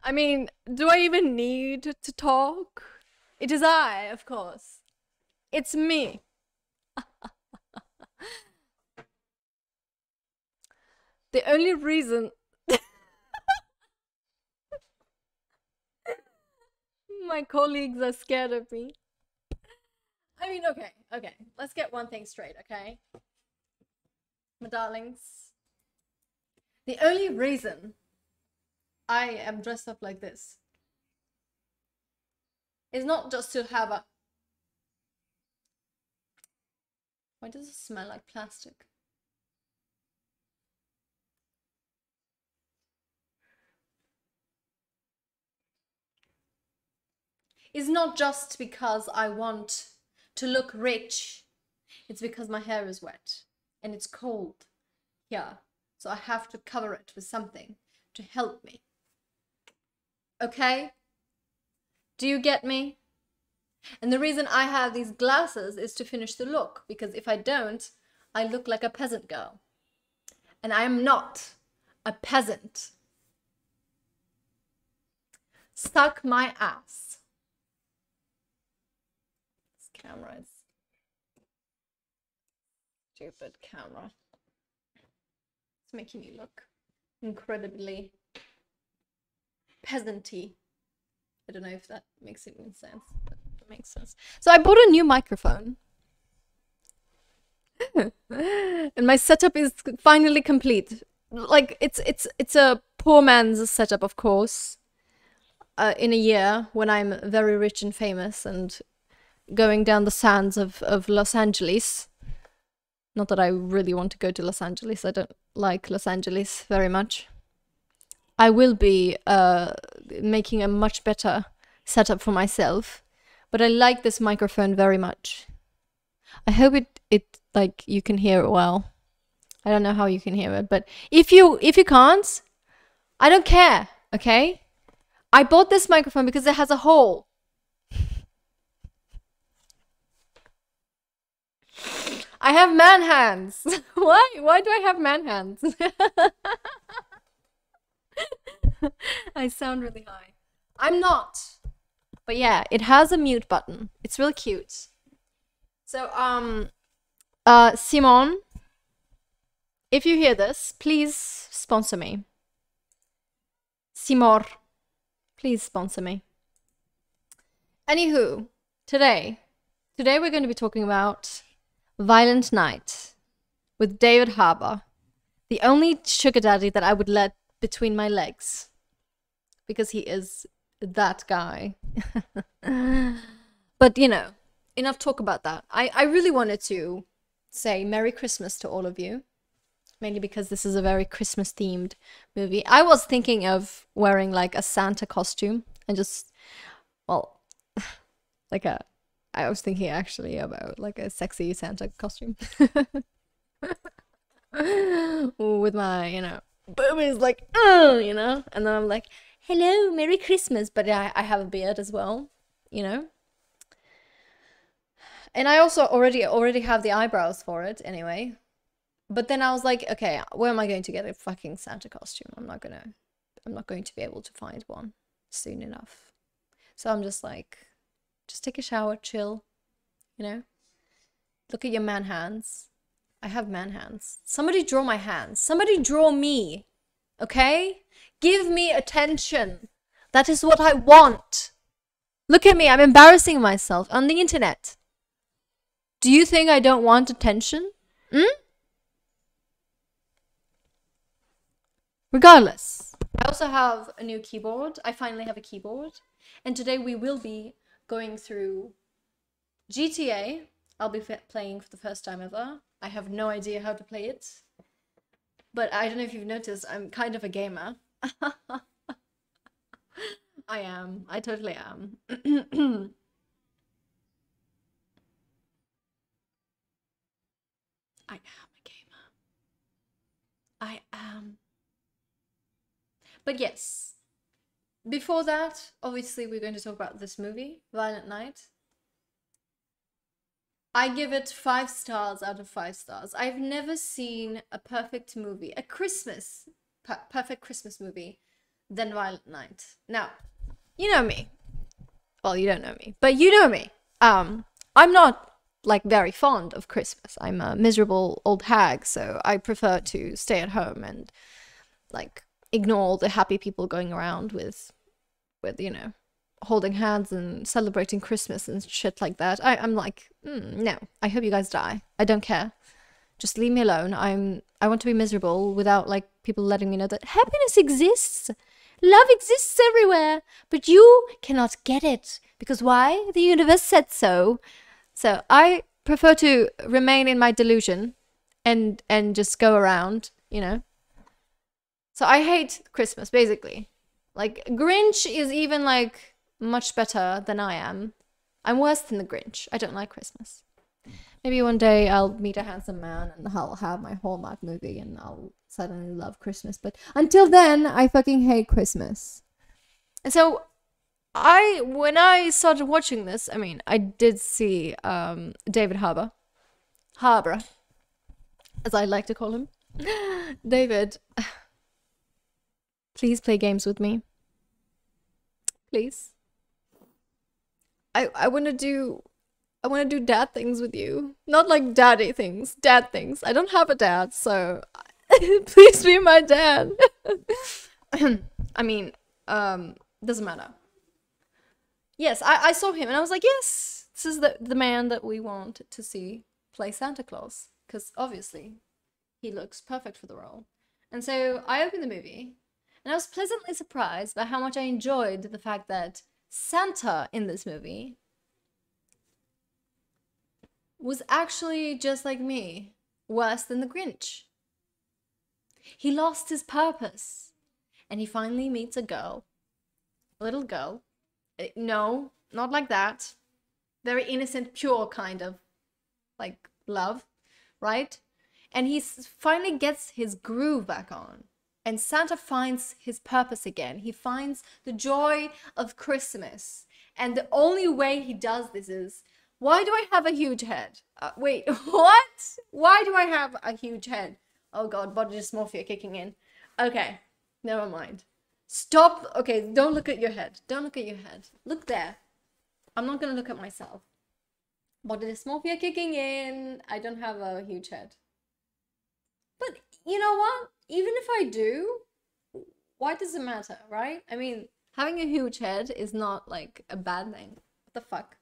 I mean, do I even need to talk? It is I, of course. It's me. The only reason my colleagues are scared of me. I mean, okay. Let's get one thing straight, okay? My darlings. The only reason I am dressed up like this is not just to have a... Why does it smell like plastic? It's not just because I want to look rich. It's because my hair is wet and it's cold here. So I have to cover it with something to help me. Okay? Do you get me? And the reason I have these glasses is to finish the look, because if I don't, I look like a peasant girl. And I am not a peasant. Suck my ass. This camera is... Stupid camera. It's making me look incredibly peasanty. I don't know if that makes any sense, but it makes sense. So I bought a new microphone. And my setup is finally complete. Like, it's a poor man's setup, of course. In a year, when I'm very rich and famous and going down the sands of Los Angeles. Not that I really want to go to Los Angeles. I don't like Los Angeles very much. I will be making a much better setup for myself, but I like this microphone very much. I hope it like you can hear it well. I don't know how you can hear it, but if you can't, I don't care, okay? I bought this microphone because it has a hole. I have man hands. Why? Why do I have man hands? I sound really high. I'm not. But yeah, it has a mute button. It's really cute. So, Simon, if you hear this, please sponsor me. Simor, please sponsor me. Anywho, today we're going to be talking about Violent Night with David Harbour, the only sugar daddy that I would let between my legs, because he is that guy. But, you know, enough talk about that. I really wanted to say Merry Christmas to all of you, mainly because this is a very Christmas themed movie. I was thinking of wearing like a Santa costume and just, well, like I was thinking actually about like a sexy Santa costume. With my, you know, boobies like, you know, and then I'm like, hello, Merry Christmas, but I have a beard as well, you know. And I also already have the eyebrows for it anyway. But then I was like, okay, where am I going to get a fucking Santa costume? I'm not going to be able to find one soon enough. So I'm just like, just take a shower, chill, you know? Look at your man hands. I have man hands. Somebody draw my hands. Somebody draw me. Okay? Give me attention. That is what I want. Look at me. I'm embarrassing myself on the internet. Do you think I don't want attention? Regardless, I also have a new keyboard. I finally have a keyboard. And today we will be going through GTA. I'll be playing for the first time ever. I have no idea how to play it. But I don't know if you've noticed, I'm kind of a gamer. I am. I totally am. I am a gamer. I am. But yes, before that, obviously we're going to talk about this movie, Violent Night. I give it 5 stars out of 5 stars. I've never seen a perfect movie, a perfect Christmas movie than Violent Night. Now, you know me. Well, you don't know me, but you know me. I'm not like very fond of Christmas. I'm a miserable old hag, so I prefer to stay at home and like ignore all the happy people going around with you know, holding hands and celebrating Christmas and shit like that. I'm like, no, I hope you guys die. I don't care. Just leave me alone. I want to be miserable without like people letting me know that happiness exists. Love exists everywhere, but you cannot get it. Because why? The universe said so. So I prefer to remain in my delusion and just go around, you know. So I hate Christmas, basically. Like, Grinch is even, like, much better than I am. I'm worse than the Grinch. I don't like Christmas. Maybe one day I'll meet a handsome man and I'll have my Hallmark movie and I'll suddenly love Christmas. But until then, I fucking hate Christmas. And so, when I started watching this, I mean, I did see David Harbour, as I like to call him. David, please play games with me. Please. I want to do dad things with you. Not like daddy things, dad things. I don't have a dad, so please be my dad. I mean, doesn't matter. Yes, I saw him and I was like, yes, this is the man that we want to see play Santa Claus. Because obviously, he looks perfect for the role. And so I opened the movie and I was pleasantly surprised by how much I enjoyed the fact that Santa in this movie was actually just like me, worse than the Grinch. He lost his purpose and he finally meets a little girl. No, not like that. Very innocent, pure kind of like love, right? And he finally gets his groove back on. And Santa finds his purpose again. He finds the joy of Christmas. And the only way he does this is, why do I have a huge head? Wait, what? Why do I have a huge head? Oh god, body dysmorphia kicking in. Okay, never mind. Stop. Okay, don't look at your head. Don't look at your head. Look there. I'm not gonna look at myself. Body dysmorphia kicking in. I don't have a huge head. But you know what? Even if I do, why does it matter, right? I mean, having a huge head is not like a bad thing. What the fuck?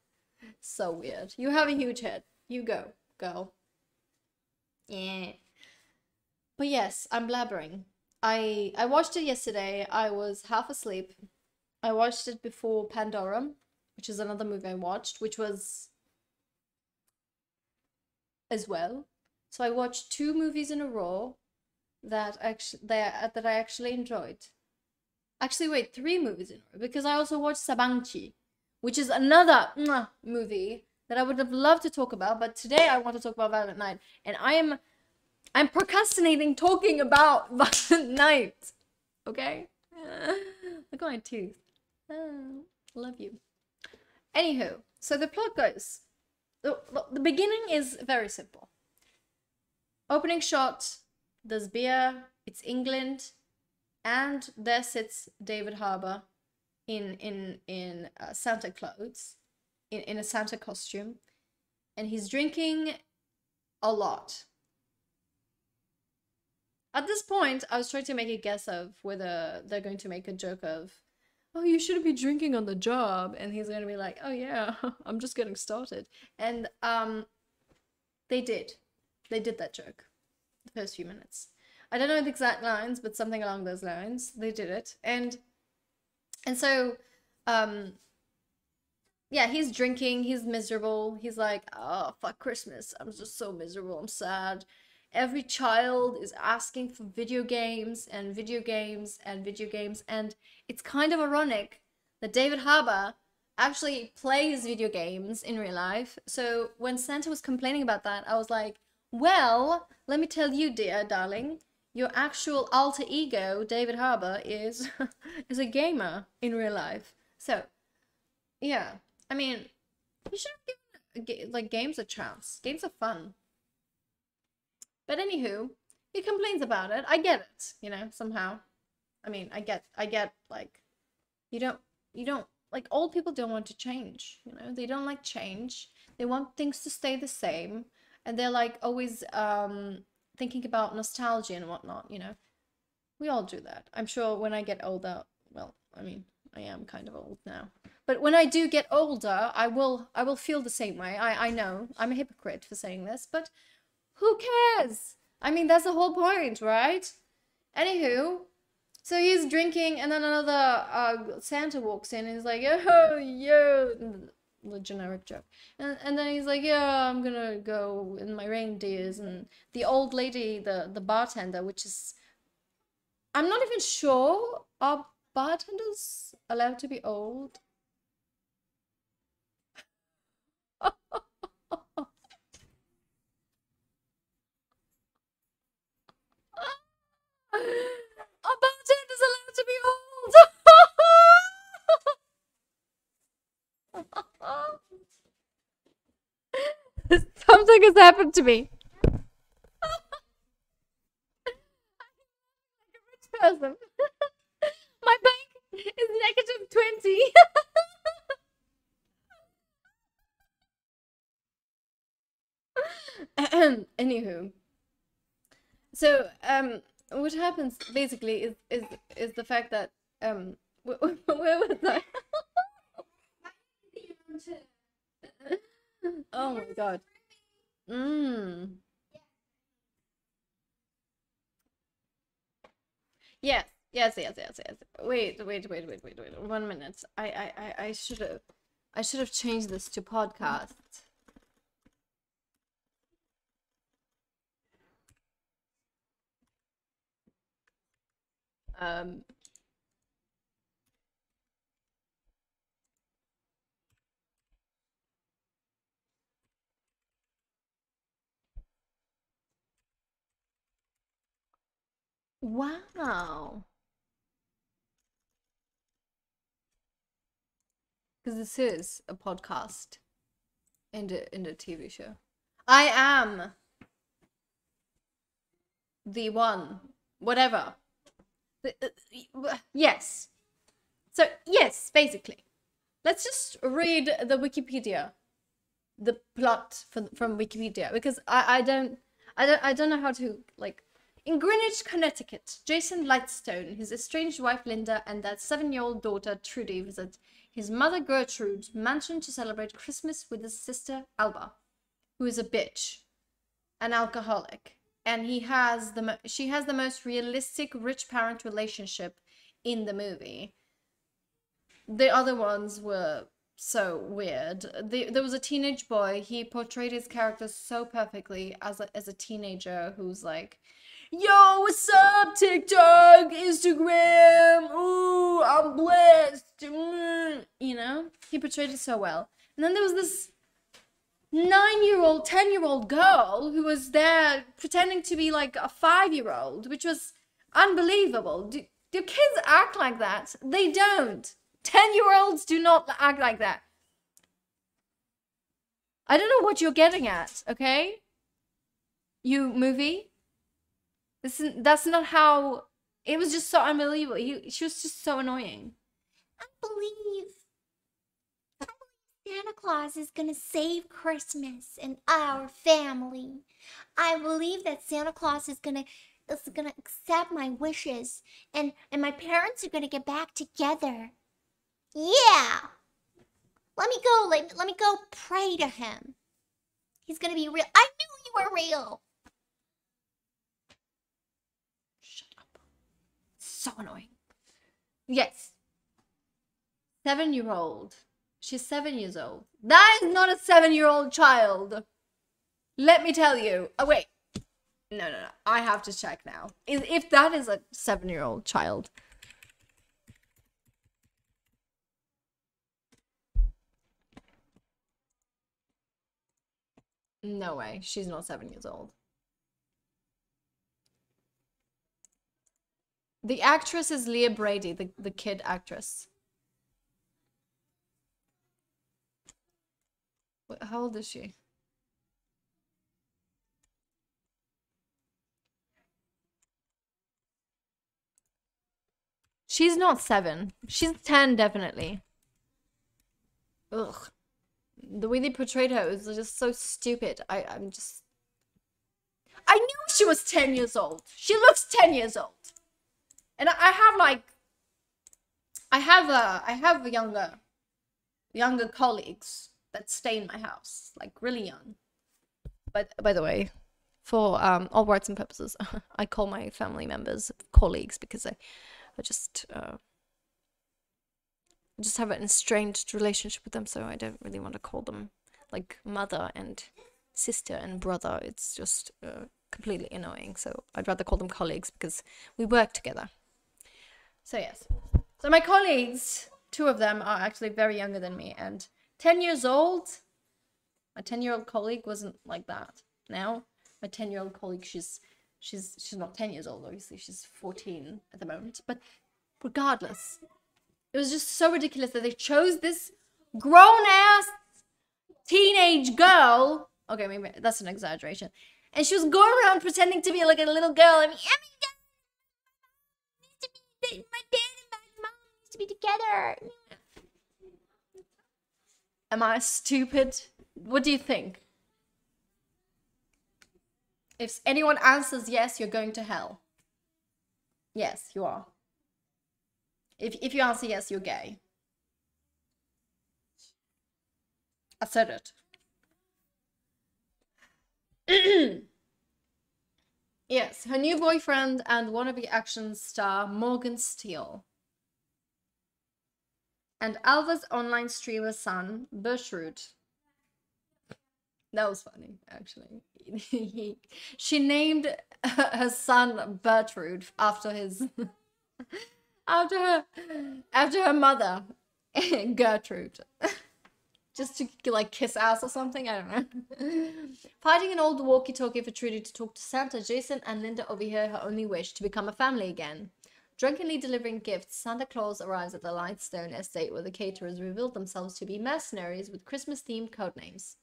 So weird. You have a huge head. You go, girl. Yeah. But yes, I'm blabbering. I watched it yesterday. I was half asleep. I watched it before Pandora, which is another movie I watched, which was as well. So I watched 2 movies in a row that I actually enjoyed. Actually, wait, 3 movies in a row, because I also watched Sabanchi, which is another movie that I would have loved to talk about, but today I want to talk about Violent Night, and I'm procrastinating talking about Violent Night. Okay? Look at my tooth. Love you. Anywho, so the plot goes. The beginning is very simple. Opening shot, there's beer, it's England, and there sits David Harbour in Santa clothes, in a Santa costume, and he's drinking a lot. At this point, I was trying to make a guess of whether they're going to make a joke of, oh, you shouldn't be drinking on the job, and he's going to be like, oh yeah, I'm just getting started. And they did that joke the first few minutes. I don't know the exact lines, but something along those lines. They did it. And so yeah, he's drinking, he's miserable. He's like, oh, fuck Christmas. I'm just so miserable. I'm sad. Every child is asking for video games and video games and video games. And it's kind of ironic that David Harbour actually plays video games in real life. So when Santa was complaining about that, I was like, well, let me tell you, dear darling, your actual alter ego, David Harbour, is is a gamer in real life. So, yeah, I mean, you should have given like games a chance. Games are fun. But anywho, he complains about it. I get it, you know, somehow. I mean, I get like, you don't like, old people don't want to change, you know, they don't like change. They want things to stay the same, and they're like always thinking about nostalgia and whatnot, you know. We all do that. I'm sure when I get older, well, I mean, I am kind of old now, but when I do get older, I will feel the same way. I know I'm a hypocrite for saying this, but who cares? I mean, that's the whole point, right? Anywho, so he's drinking, and then another Santa walks in, and he's like, oh, yeah, the generic joke. And then he's like, yeah, I'm gonna go in my reindeers. And the old lady, the bartender, which is, I'm not even sure, are bartenders allowed to be old? Our bartender's allowed to be old. Something has happened to me. I'm like a rich person. My bank is negative 20. Anywho, so what happens basically is the fact that where was I? Oh my god. Yes, yes. Wait. 1 minute. I should have changed this to podcast. Wow. Because this is a podcast in the TV show. I am the one, whatever. Yes. So yes, basically, let's just read the Wikipedia, the plot from Wikipedia, because I don't know how to, like. In Greenwich, Connecticut, Jason Lightstone, his estranged wife Linda, and their 7-year-old daughter Trudy visit his mother Gertrude's mansion to celebrate Christmas with his sister Alba, who is a bitch, an alcoholic, and she has the most realistic rich parent relationship in the movie. The other ones were so weird. There was a teenage boy. He portrayed his character so perfectly as a teenager who's like, yo, what's up, TikTok, Instagram, ooh, I'm blessed, you know? He portrayed it so well. And then there was this 9-year-old, 10-year-old girl who was there pretending to be like a 5-year-old, which was unbelievable. Do kids act like that? They don't. 10-year-olds do not act like that. I don't know what you're getting at, okay? You movie? That's not how. It was just so unbelievable. She was just so annoying. I believe Santa Claus is gonna save Christmas and our family. I believe that Santa Claus is gonna accept my wishes, and my parents are gonna get back together. Yeah. Let me go. Let me go pray to him. He's gonna be real. I knew you were real. Shut up. So annoying. Yes. 7-year-old. She's 7 years old. That is not a 7-year-old child. Let me tell you. Oh, wait. No. I have to check now. If that is a 7-year-old child. No way. She's not 7 years old. The actress is Leah Brady, the kid actress. How old is she? She's not 7. She's 10, definitely. Ugh. The way they portrayed her was just so stupid. I knew she was 10 years old. She looks 10 years old. And I have younger colleagues that stay in my house, like really young. But by the way, for all rights and purposes, I call my family members colleagues because I just have an estranged relationship with them, so I don't really want to call them like mother and sister and brother. It's just completely annoying. So I'd rather call them colleagues because we work together. So yes. So my colleagues, 2 of them are actually very younger than me, and 10 years old. My 10-year-old colleague wasn't like that. Now my 10-year-old colleague, she's not 10 years old, obviously. She's 14 at the moment. But regardless, it was just so ridiculous that they chose this grown-ass teenage girl. Okay, maybe that's an exaggeration. And she was going around pretending to be like a little girl. I mean, my dad and my mom need to be together. am I stupid? What do you think? If anyone answers yes, you're going to hell. Yes, you are. If you answer yes, you're gay. I said it. Yes, her new boyfriend and wannabe action star Morgan Steele. And Alva's online streamer son, Bertrud. That was funny, actually. She named her son Bertrud after his after her mother, Gertrude. Just to like kiss ass or something, I don't know. Fighting an old walkie-talkie for Trudy to talk to Santa, Jason and Linda overhear her only wish to become a family again. Drunkenly delivering gifts, Santa Claus arrives at the Lightstone estate where the caterers reveal themselves to be mercenaries with Christmas-themed codenames.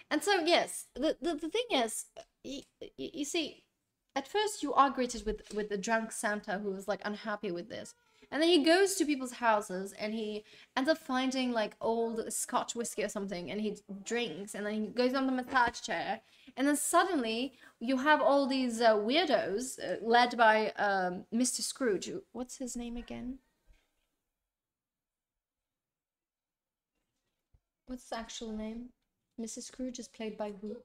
And so, yes, the thing is, you see, at first you are greeted with the drunk Santa who is like unhappy with this. And then he goes to people's houses and he ends up finding like old Scotch whiskey or something and he drinks and then he goes on the massage chair. And then suddenly you have all these weirdos led by Mr. Scrooge. What's his name again? What's his actual name? Mrs. Scrooge is played by who?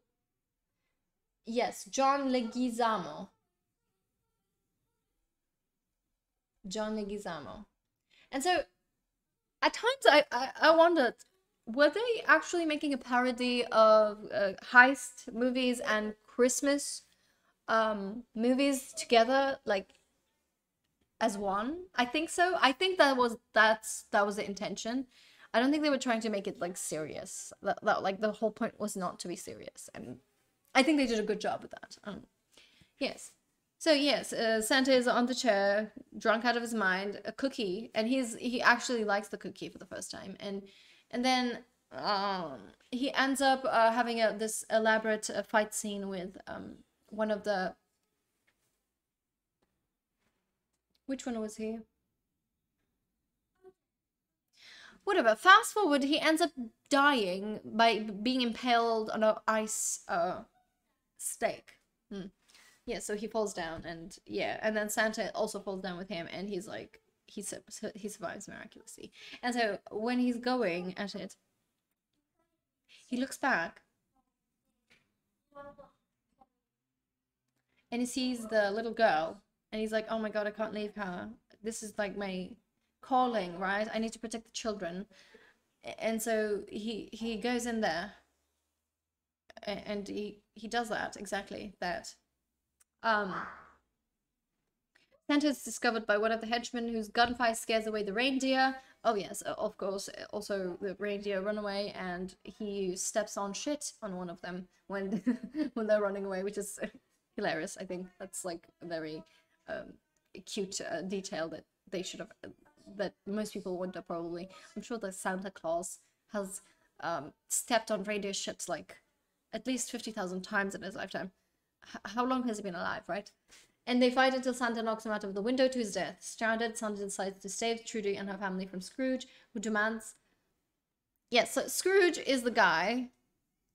Yes, John Leguizamo. John Leguizamo. And so, at times I wondered, were they actually making a parody of heist movies and Christmas movies together, like as one? I think so. I think that was the intention. I don't think they were trying to make it like serious. That like the whole point was not to be serious, and I think they did a good job with that. Yes. So yes, Santa is on the chair, drunk out of his mind, a cookie, and he actually likes the cookie for the first time, and then he ends up having this elaborate fight scene with one of the. Which one was he? Whatever. Fast forward, he ends up dying by being impaled on an ice stake. Yeah, so he falls down, and yeah, and then Santa also falls down with him, and he's like, he survives miraculously. And so when he's going at it, he looks back and he sees the little girl, and he's like, oh my god, I can't leave her. This is like my calling, right? I need to protect the children. And so he goes in there, and he does that, exactly that. Santa is discovered by one of the henchmen, whose gunfire scares away the reindeer. Oh yes, of course. Also, the reindeer run away, and he steps on shit on one of them when when they're running away, which is hilarious. I think that's like a very cute detail that they should have, that most people wonder probably. I'm sure that Santa Claus has stepped on reindeer shit like at least 50,000 times in his lifetime. How long has he been alive, right? And they fight until Santa knocks him out of the window to his death. Stranded, Santa decides to save Trudy and her family from Scrooge, who demands. Yes, so Scrooge is the guy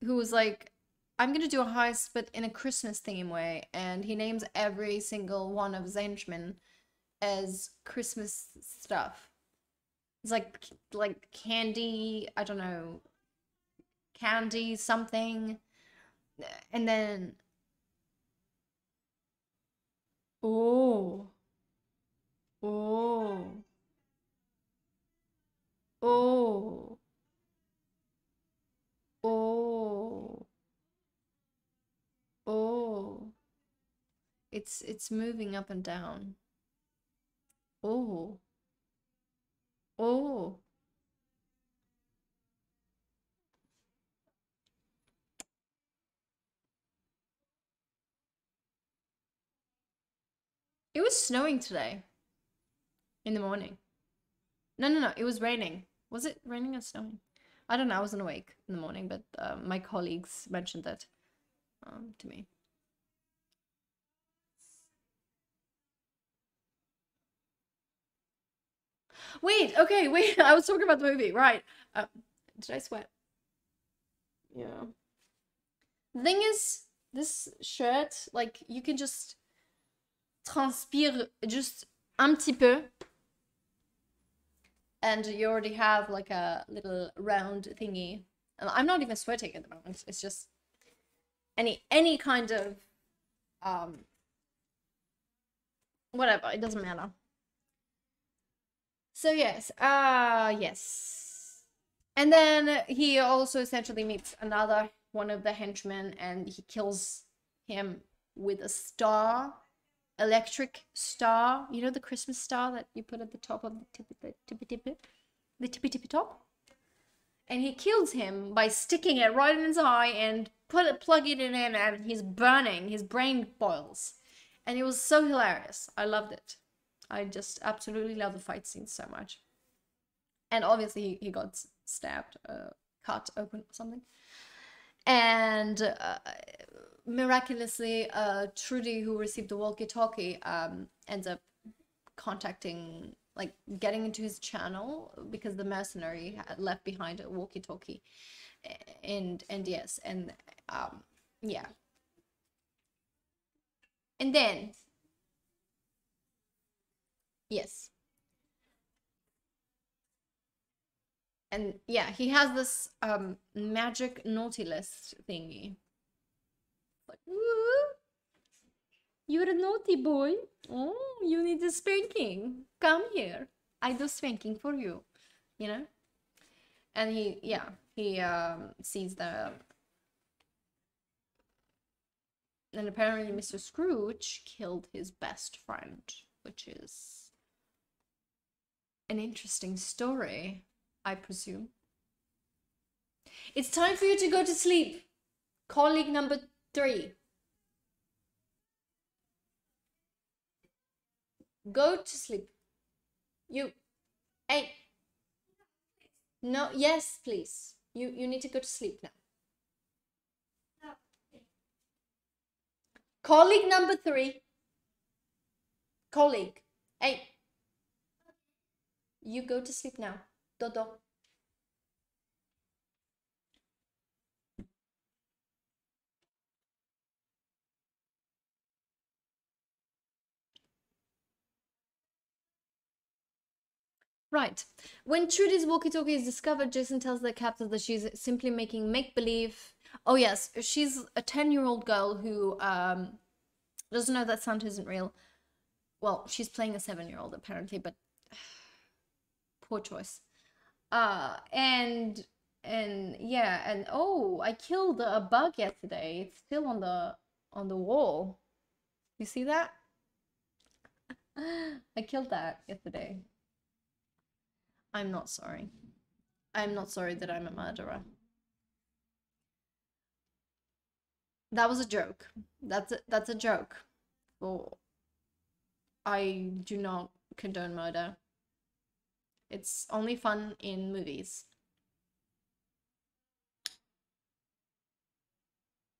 who was like, I'm gonna do a heist, but in a Christmas theme way, and he names every single one of his henchmen as Christmas stuff. It's like candy, I don't know, candy something, and then oh, oh, oh, oh, oh. It's moving up and down. Oh, oh. It was snowing today in the morning. No, no, no. It was raining. Was it raining or snowing? I don't know. I wasn't awake in the morning, but my colleagues mentioned that to me. Wait, okay, wait. I was talking about the movie, right? Did I sweat? Yeah. The thing is, this shirt, like, you can just transpire just un petit peu, and you already have like a little round thingy. And I'm not even sweating at the moment. It's just any kind of whatever. It doesn't matter. So yes, yes. And then he also essentially meets another one of the henchmen, and he kills him with a star, electric star. You know, the Christmas star that you put at the top of the tippy top. And he kills him by sticking it right in his eye and plugging it in, and he's burning. His brain boils, and it was so hilarious. I loved it. I just absolutely love the fight scene so much. And obviously he got stabbed, cut open or something. And miraculously, Trudy, who received the walkie-talkie, ends up contacting, like, getting into his channel because the mercenary had left behind a walkie-talkie. And yes, and yeah. And then yes. And yeah, he has this magic naughty list thingy. Like, ooh, you're a naughty boy. Oh, you need a spanking. Come here. I do spanking for you. You know? And he sees the. And apparently Mr. Scrooge killed his best friend, which is an interesting story, I presume. It's time for you to go to sleep. Colleague number 3. Go to sleep. You. Hey. No, yes, please. You need to go to sleep now. Colleague number 3. Colleague. Hey. You go to sleep now. Dodo. Right. When Trudy's walkie-talkie is discovered, Jason tells the captor that she's simply making make-believe. Oh yes, she's a 10-year-old girl who doesn't know that Santa isn't real. Well, she's playing a 7-year-old apparently, but poor choice. And yeah, and oh, I killed a bug yesterday. It's still on the wall. You see that? I killed that yesterday. I'm not sorry. I'm not sorry that I'm a murderer. That was a joke. That's a joke. Well, I do not condone murder. It's only fun in movies.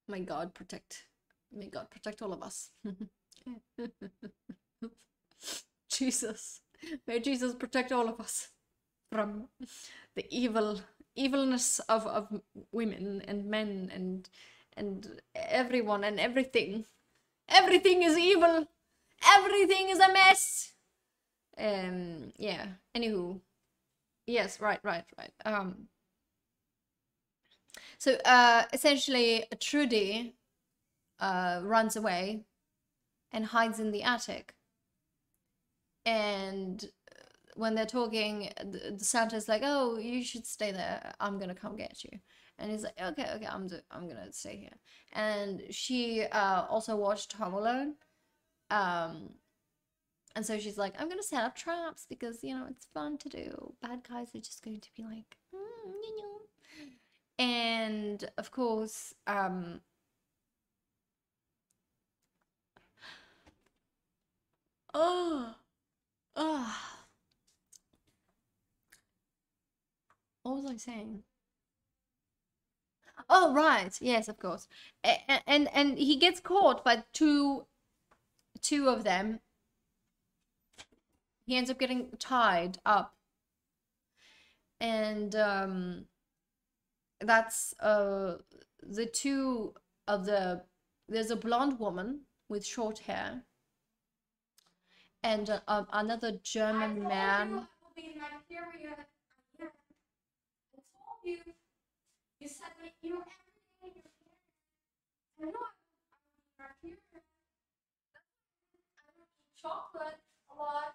May God protect all of us. Jesus. May Jesus protect all of us from the evilness of women and men and everyone and everything. Everything is evil. Everything is a mess. Yeah. Anywho. Yes, right. So essentially Trudy runs away and hides in the attic. And when they're talking, the Santa's like, "Oh, you should stay there. I'm gonna come get you." And he's like, "Okay, I'm gonna stay here." And she also watched Home Alone, and so she's like, "I'm gonna set up traps because it's fun to do. Bad guys are just going to be like, And of course, oh. What was I saying? Oh, right. Yes, of course. And he gets caught by two of them. He ends up getting tied up. And that's the two of there's a blonde woman with short hair and another German man. You said that everything in your parents. I know I'm here. I don't eat chocolate a lot.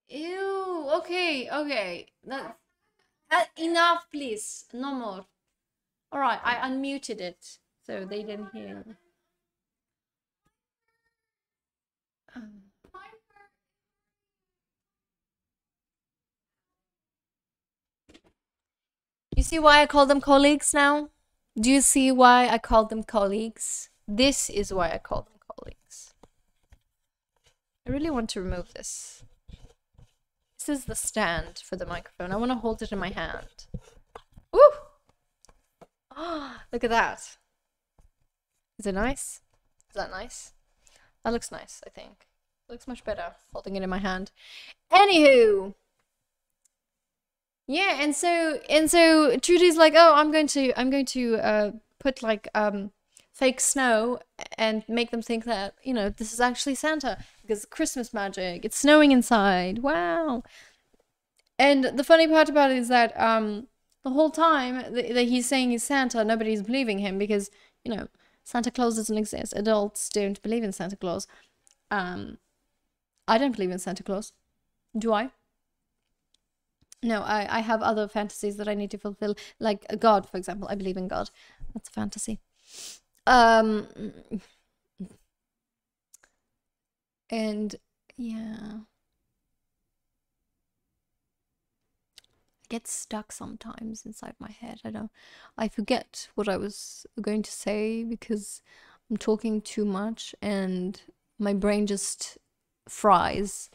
Ew, okay. Enough, please. No more. Alright, I unmuted it so they didn't hear. You see why I call them colleagues now? Do you see why I call them colleagues? This is why I call them colleagues. I really want to remove this. This is the stand for the microphone. I want to hold it in my hand. Woo! Oh, look at that. Is it nice? Is that nice? That looks nice, I think. It looks much better holding it in my hand. Anywho. Yeah, and so Trudy's like, "Oh, I'm going to put like fake snow and make them think that, this is actually Santa because Christmas magic. It's snowing inside. Wow." And the funny part about it is that the whole time that he's saying he's Santa, nobody's believing him because, Santa Claus doesn't exist. Adults don't believe in Santa Claus. I don't believe in Santa Claus. Do I? No, I have other fantasies that I need to fulfill. Like God, for example. I believe in God. That's a fantasy. And yeah. Get stuck sometimes inside my head. I forget what I was going to say because I'm talking too much and my brain just fries.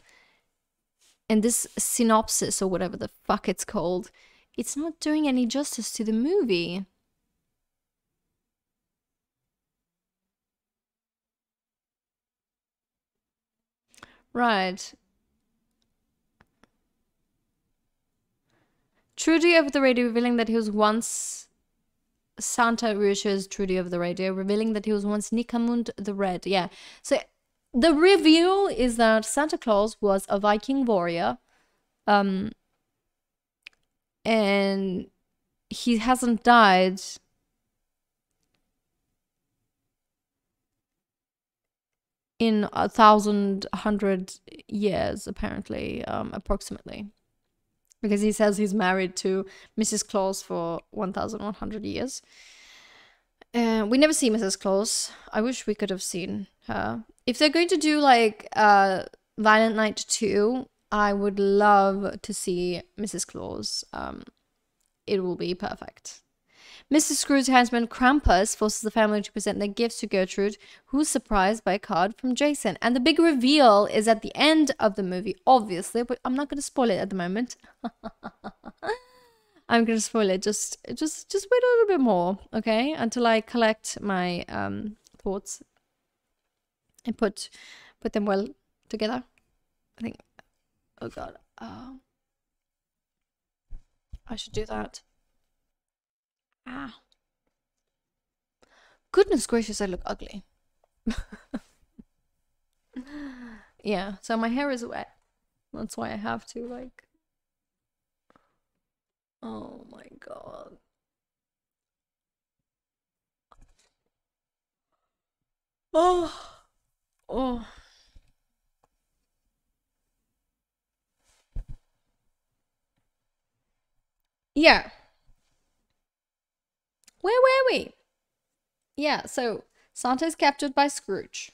And this synopsis, or whatever the fuck it's called, it's not doing any justice to the movie. Right. Trudy over the radio revealing that he was once... Santa reassures Trudy over the radio, revealing that he was once Nikamund the Red. Yeah. So the reveal is that Santa Claus was a Viking warrior. And he hasn't died in 1,100 years, apparently, approximately. Because he says he's married to Mrs. Claus for 1,100 years. We never see Mrs. Claus. I wish we could have seen her. If they're going to do like Violent Night 2, I would love to see Mrs. Claus. It will be perfect. Mr. Scrooge's henchman Krampus forces the family to present their gifts to Gertrude, who's surprised by a card from Jason. And the big reveal is at the end of the movie, obviously, but I'm not going to spoil it at the moment. I'm going to spoil it. Just wait a little bit more, okay? Until I collect my thoughts and put them well together. I think, oh God, I should do that. Ah. Goodness gracious, I look ugly. Yeah, so my hair is wet. That's why I have to, like... Oh my God. Oh. Oh. Yeah. Where were we? Yeah, so Santa is captured by Scrooge.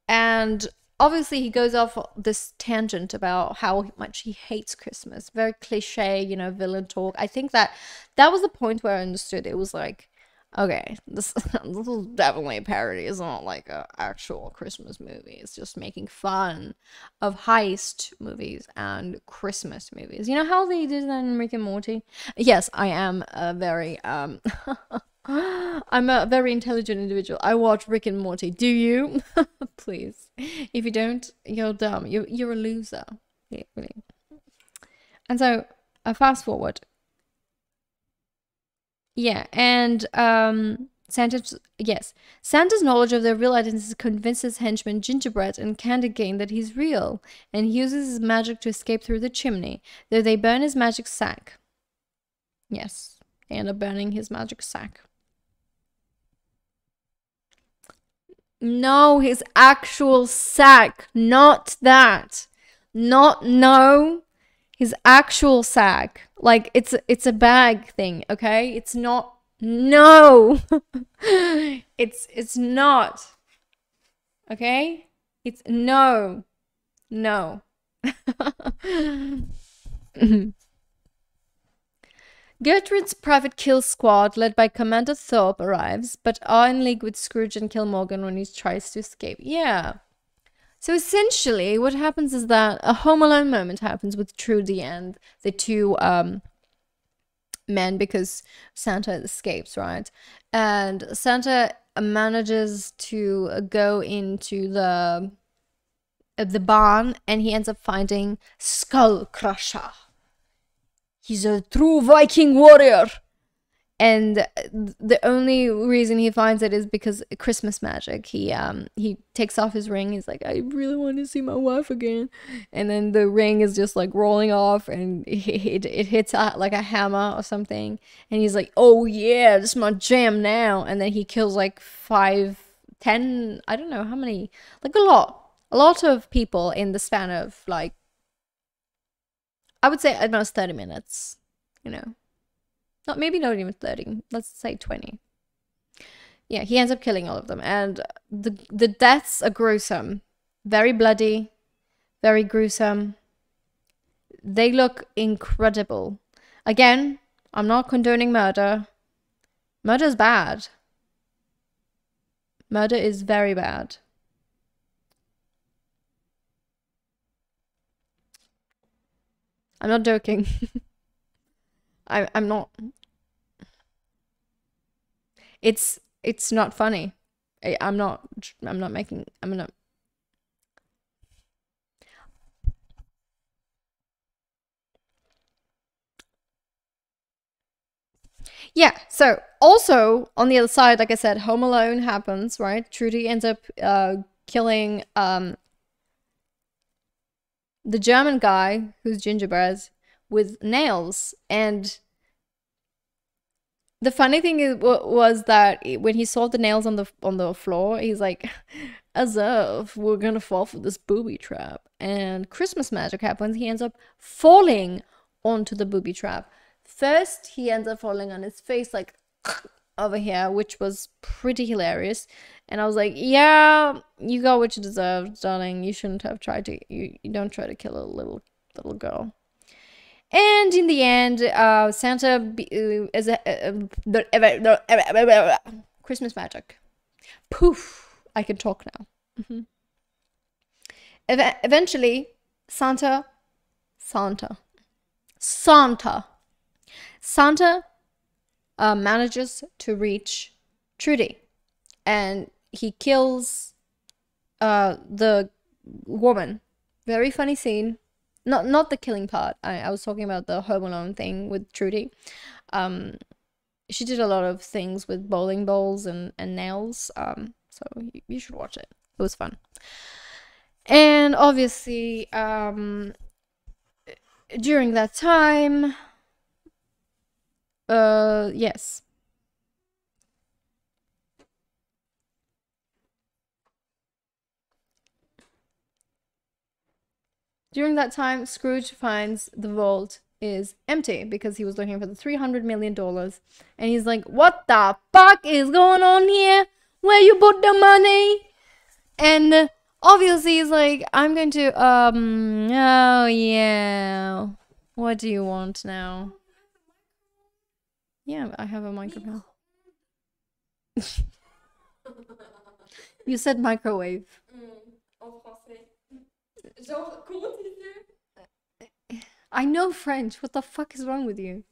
And obviously he goes off this tangent about how much he hates Christmas. Very cliche, you know, villain talk. I think that was the point where I understood it was like, okay, this is definitely a parody. It's not like an actual Christmas movie. It's just making fun of heist movies and Christmas movies. You know how they did that in Rick and Morty? Yes, I am a very I'm a very intelligent individual. I watch Rick and Morty. Do you? Please. If you don't, you're dumb. You're a loser. Yeah, really. And so, fast forward. Yeah, and Santa's knowledge of their real identities convinces henchman Gingerbread and Candy Cane that he's real, and he uses his magic to escape through the chimney, though they burn his magic sack. Yes, they end up burning his magic sack. No, his actual sack, not that. No. His actual sack. Like, it's a bag thing, okay? It's not. No. it's not. Okay? It's no. No. Gertrude's private kill squad, led by Commander Thorpe, arrives, but are in league with Scrooge and kill Morgan when he tries to escape. Yeah. So essentially, what happens is that a Home Alone moment happens with Trudy and the two men, because Santa escapes, right? And Santa manages to go into the barn, and he ends up finding Skull Crusher. He's a true Viking warrior. And the only reason he finds it is because Christmas magic. He takes off his ring. He's like, I really want to see my wife again, and then the ring is just like rolling off, and it hits like a hammer or something, and he's like, oh yeah, this is my jam now. And then he kills like 5, 10, I don't know how many, like a lot of people in the span of like, I would say at most 30 minutes, you know. Not maybe not even 30. Let's say 20. Yeah, he ends up killing all of them, and the deaths are gruesome, very bloody, very gruesome. They look incredible. Again, I'm not condoning murder. Murder's bad. Murder is very bad. I'm not joking. I'm not. It's not funny. I'm not making. I'm not. Yeah. So also on the other side, like I said, Home Alone happens, right? Trudy ends up killing the German guy who's gingerbread with nails. And the funny thing was that when he saw the nails on the floor, he's like, as if we're gonna fall for this booby trap. And Christmas magic happens. He ends up falling onto the booby trap. First, he ends up falling on his face, like over here, which was pretty hilarious. And I was like, yeah, you got what you deserved, darling. You shouldn't have tried to. You don't try to kill a little girl. And in the end, Santa is Christmas magic. Poof! I can talk now. Eventually, Santa manages to reach Trudy, and he kills the woman. Very funny scene. Not the killing part. I was talking about the Home Alone thing with Trudy. She did a lot of things with bowling balls and nails. So you should watch it. It was fun. And obviously, during that time, yes. During that time, Scrooge finds the vault is empty because he was looking for the $300 million. And he's like, what the fuck is going on here? Where you put the money? And obviously he's like, I'm going to, oh yeah. What do you want now? Yeah, I have a microphone. You said microwave. I know French. What the fuck is wrong with you?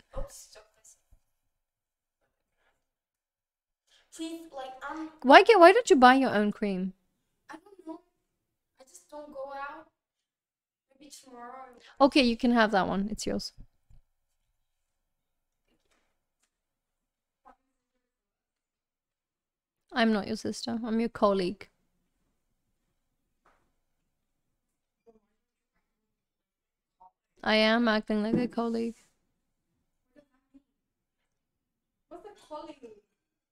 Why don't you buy your own cream? I don't know. I just don't go out. Maybe tomorrow. Okay, you can have that one. It's yours. I'm not your sister. I'm your colleague. I am acting like a colleague. What's a colleague?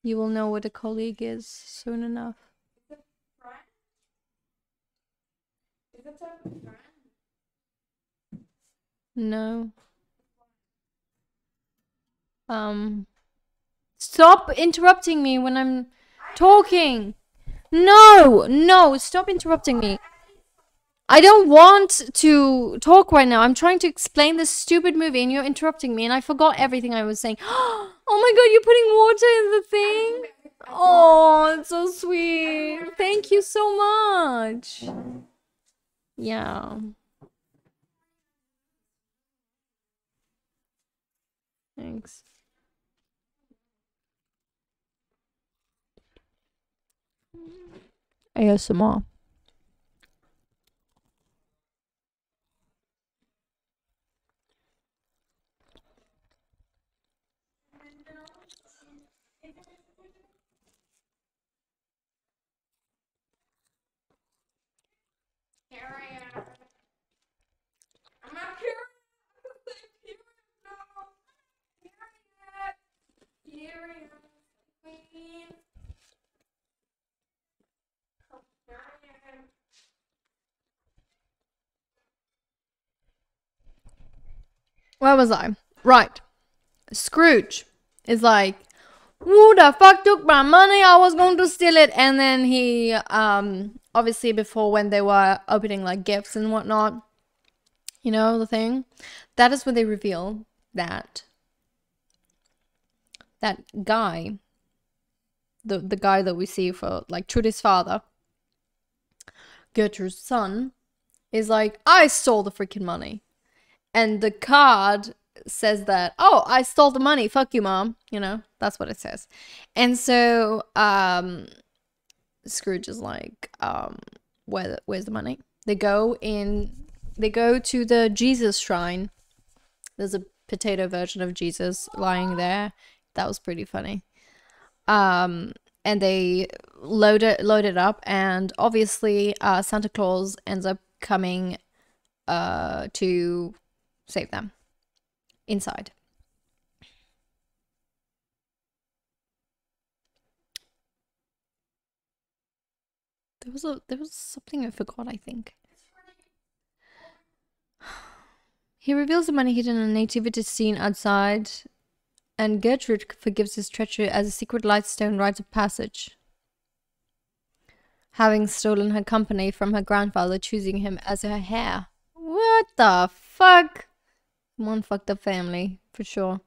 You will know what a colleague is soon enough. Is it friend? Is it a friend? No. Stop interrupting me when I'm talking. No, stop interrupting me. I don't want to talk right now. I'm trying to explain this stupid movie and you're interrupting me and I forgot everything I was saying. Oh my god, you're putting water in the thing? Oh, it's so sweet. Thank you so much. Yeah. Thanks. ASMR. Here I am. I'm not here. Here I am. Queen. Here I am. Where was I? Right. Scrooge is like, who the fuck took my money? I was going to steal it. And then he, obviously before when they were opening like gifts and whatnot, you know, the thing, that is when they reveal that guy, the guy that we see for like Trudy's father, Gertrude's son, is like, I stole the freaking money. And the card says that, oh, I stole the money, fuck you, mom, you know, that's what it says. And so Scrooge is like, where's the money? They go to the Jesus shrine. There's a potato version of Jesus lying there. That was pretty funny. And they load it up, and obviously Santa Claus ends up coming to save them inside. There was something I forgot, I think. He reveals the money hidden in a nativity scene outside, and Gertrude forgives his treachery as a secret lightstone rites of passage, having stolen her company from her grandfather, choosing him as her heir. What the fuck? One fucked up family, for sure.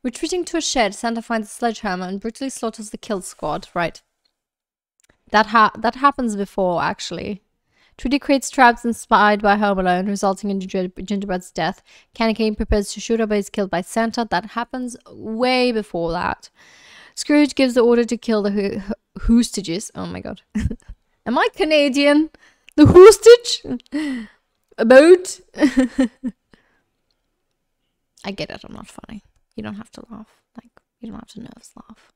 Retreating to a shed, Santa finds a sledgehammer and brutally slaughters the kill squad. Right. That happens before, actually. Trudy creates traps inspired by Home Alone, resulting in Gingerbread's death. Candy Cane prepares to shoot her, but is killed by Santa. That happens way before that. Scrooge gives the order to kill the hoostages. Oh my god. Am I Canadian? The hoostage? A boat? I get it, I'm not funny. You don't have to laugh. Like, you don't have to nervous laugh.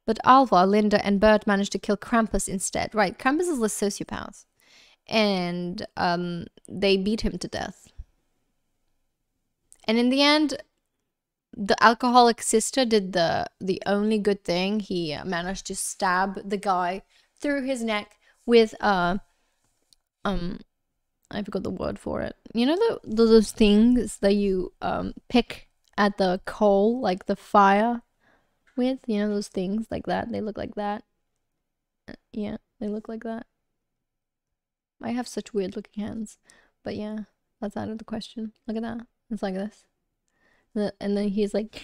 But Alva, Linda, and Bert manage to kill Krampus instead. Right, Krampus is a sociopath. And they beat him to death. And in the end, the alcoholic sister did the only good thing. He managed to stab the guy through his neck with I forgot the word for it. You know those things that you pick at the coal, like the fire with? You know those things like that? They look like that. Yeah, they look like that. I have such weird looking hands. But yeah, that's out of the question. Look at that. It's like this. And then he's like,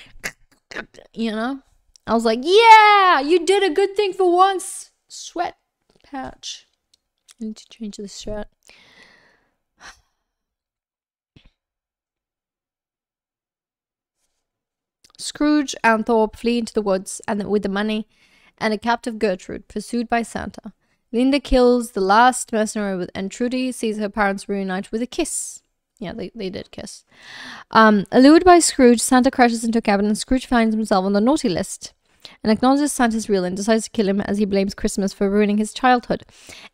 you know? I was like, yeah, you did a good thing for once. Sweat patch. I need to change this shirt. Scrooge and Thorpe flee into the woods with the money and a captive Gertrude, pursued by Santa. Linda kills the last mercenary, and Trudy sees her parents reunite with a kiss. Yeah, they did kiss. Allured by Scrooge, Santa crashes into a cabin, and Scrooge finds himself on the naughty list and acknowledges Santa's real and decides to kill him as he blames Christmas for ruining his childhood.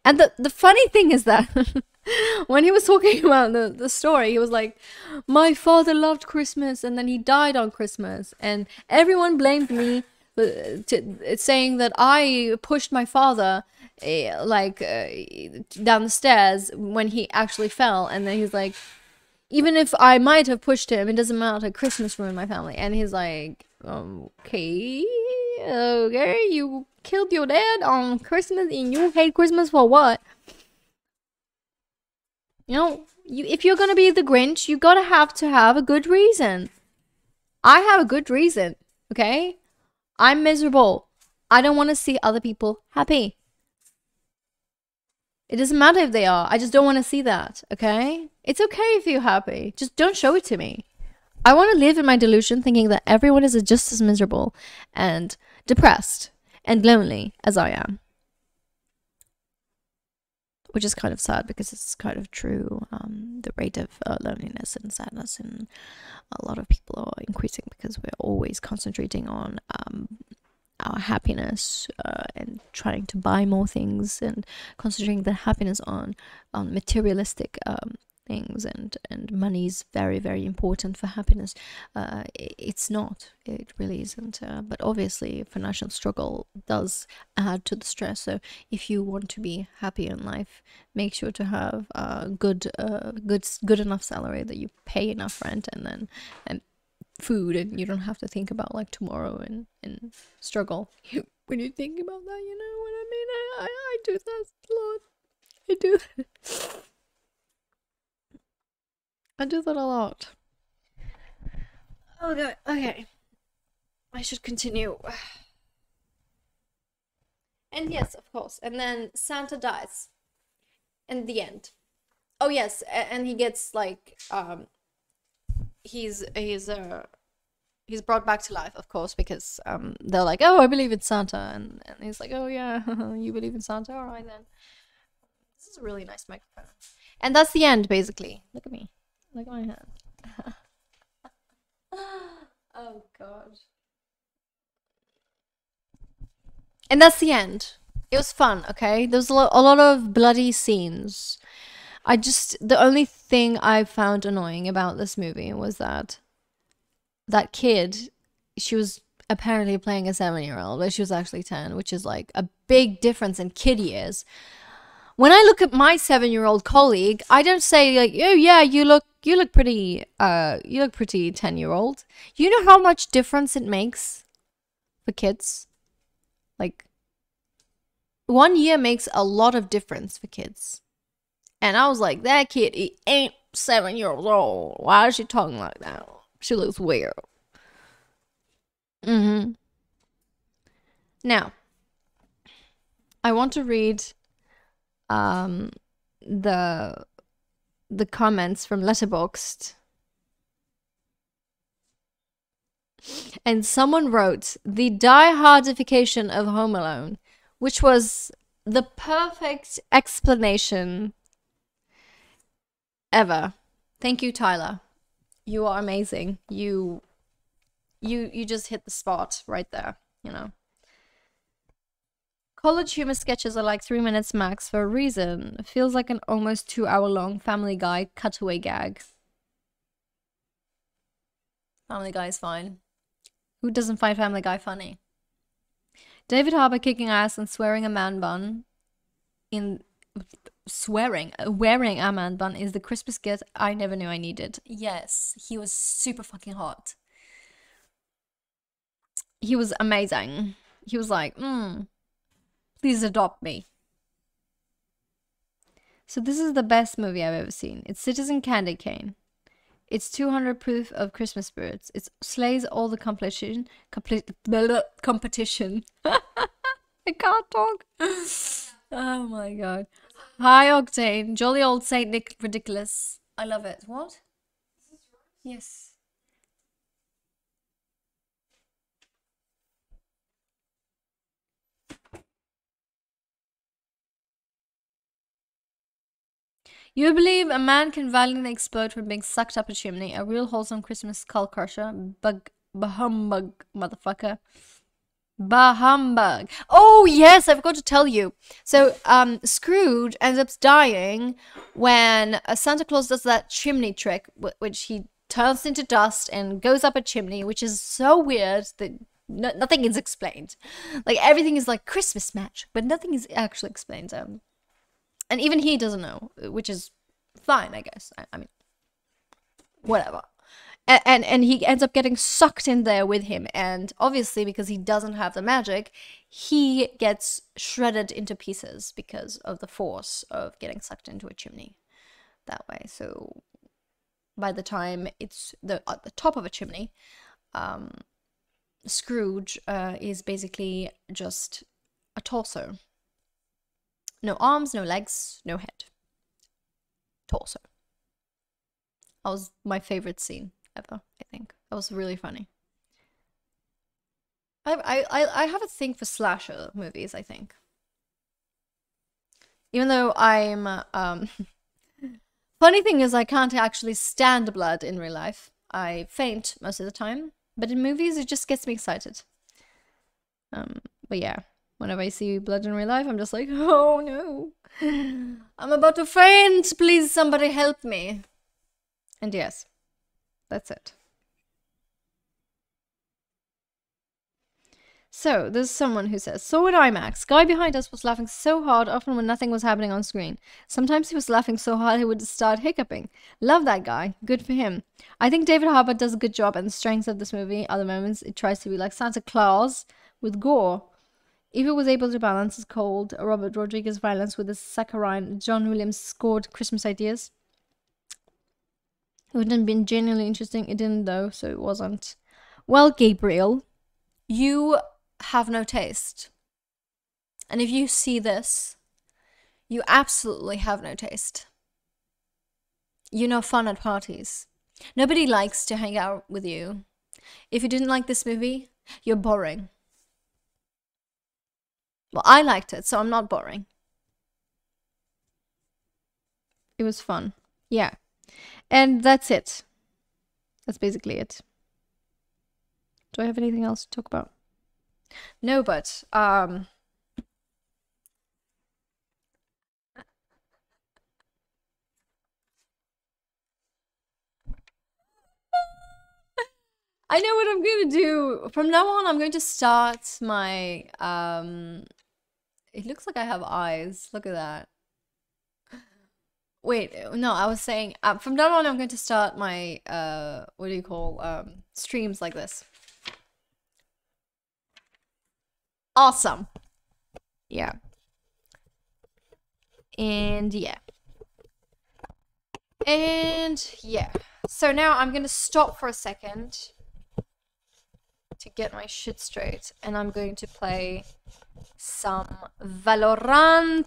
And the funny thing is that when he was talking about the story, he was like, my father loved Christmas and then he died on Christmas, and everyone blamed me, saying that I pushed my father down the stairs when he actually fell. And then he's like, even if I might have pushed him, it doesn't matter, Christmas ruined my family. And he's like, okay, you killed your dad on Christmas and you hate Christmas for what? You know, if you're gonna be the Grinch, you gotta have to have a good reason. I have a good reason, okay? I'm miserable. I don't want to see other people happy. It doesn't matter if they are. I just don't want to see that, okay? It's okay if you're happy. Just don't show it to me. I want to live in my delusion thinking that everyone is just as miserable and depressed and lonely as I am. Which is kind of sad because it's kind of true. The rate of loneliness and sadness in a lot of people are increasing because we're always concentrating on our happiness and trying to buy more things and concentrating the happiness on materialistic things, and money is very, very important for happiness. It's not. It really isn't. But obviously, financial struggle does add to the stress. So if you want to be happy in life, make sure to have a good enough salary that you pay enough rent and food, and you don't have to think about like tomorrow and struggle. When you think about that, you know what I mean? I do that a lot. I do that. I do that a lot. Okay, okay. I should continue. And yes, of course. And then Santa dies in the end. Oh yes, and he gets like he's brought back to life, of course, because they're like, oh, I believe in Santa, and he's like, oh yeah, you believe in Santa, all right then. This is a really nice microphone, and that's the end, basically. Look at me, look at my hand. Oh god. And that's the end. It was fun, okay? There was a lot of bloody scenes. The only thing I found annoying about this movie was that kid, she was apparently playing a 7-year-old, but she was actually 10, which is like a big difference in kid years. When I look at my 7-year-old colleague, I don't say like, oh yeah, you look pretty 10-year-old. You know how much difference it makes for kids? Like 1 year makes a lot of difference for kids. And I was like, that kid, he ain't 7 years old. Why is she talking like that? She looks weird. Now, I want to read the comments from Letterboxd. And someone wrote the die-hardification of Home Alone, which was the perfect explanation ever. Thank you, Tyler. You are amazing. You just hit the spot right there, you know. College humor sketches are like 3 minutes max for a reason. It feels like an almost 2-hour-long Family Guy cutaway gag. Family Guy is fine. Who doesn't find Family Guy funny? David Harbour kicking ass and swearing a man bun wearing a man bun is the Christmas gift I never knew I needed. Yes, he was super fucking hot. He was amazing. He was like, please adopt me. So this is the best movie I've ever seen. It's Citizen Candy Cane. It's 200 proof of Christmas spirits. It slays all the competition. I can't talk. Oh my god. High octane, jolly old Saint Nick ridiculous. I love it. What? Yes. You believe a man can violently explode from being sucked up a chimney? A real wholesome Christmas skull crusher. Bahumbug, motherfucker. Bahumbug. Oh yes, I forgot to tell you. So Scrooge ends up dying when Santa Claus does that chimney trick, which he turns into dust and goes up a chimney, which is so weird that nothing is explained. Like everything is like Christmas match, but nothing is actually explained. And even he doesn't know, which is fine, I guess. I mean, whatever. And he ends up getting sucked in there with him. And obviously, because he doesn't have the magic, he gets shredded into pieces because of the force of getting sucked into a chimney that way. So by the time it's at the top of a chimney, Scrooge is basically just a torso. No arms, no legs, no head. Torso. That was my favorite scene ever, I think. That was really funny. I have a thing for slasher movies, I think. Even though I'm funny thing is I can't actually stand blood in real life. I faint most of the time, but in movies it just gets me excited. But yeah, whenever I see blood in real life, I'm just like, oh no, I'm about to faint. Please, somebody help me. And yes, that's it. So, there's someone who says, "So at IMAX, guy behind us was laughing so hard often when nothing was happening on screen. Sometimes he was laughing so hard he would start hiccuping. Love that guy. Good for him. I think David Harbour does a good job, and the strengths of this movie are the moments it tries to be like Santa Claus with gore. If it was able to balance his cold Robert Rodriguez violence with his saccharine John Williams scored Christmas ideas, it wouldn't have been genuinely interesting. It didn't though, so it wasn't. Well, Gabriel, you have no taste. And if you see this, you absolutely have no taste. You're no fun at parties. Nobody likes to hang out with you. If you didn't like this movie, you're boring. Well, I liked it, so I'm not boring. It was fun. Yeah. And that's it. That's basically it. Do I have anything else to talk about? No, but I know what I'm going to do. From now on, I'm going to start my it looks like I have eyes. Look at that. Wait, no, I was saying from now on I'm going to start my what do you call streams like this. Awesome. Yeah. And yeah. And yeah. So now I'm going to stop for a second to get my shit straight, and I'm going to play some Valorante.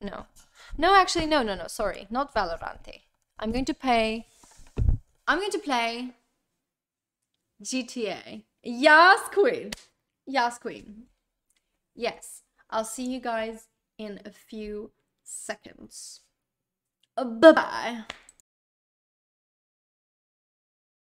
No, actually, no, sorry, not Valorante. I'm going to play GTA. Yes, queen. Yes, queen. Yes, I'll see you guys in a few seconds. Bye-bye.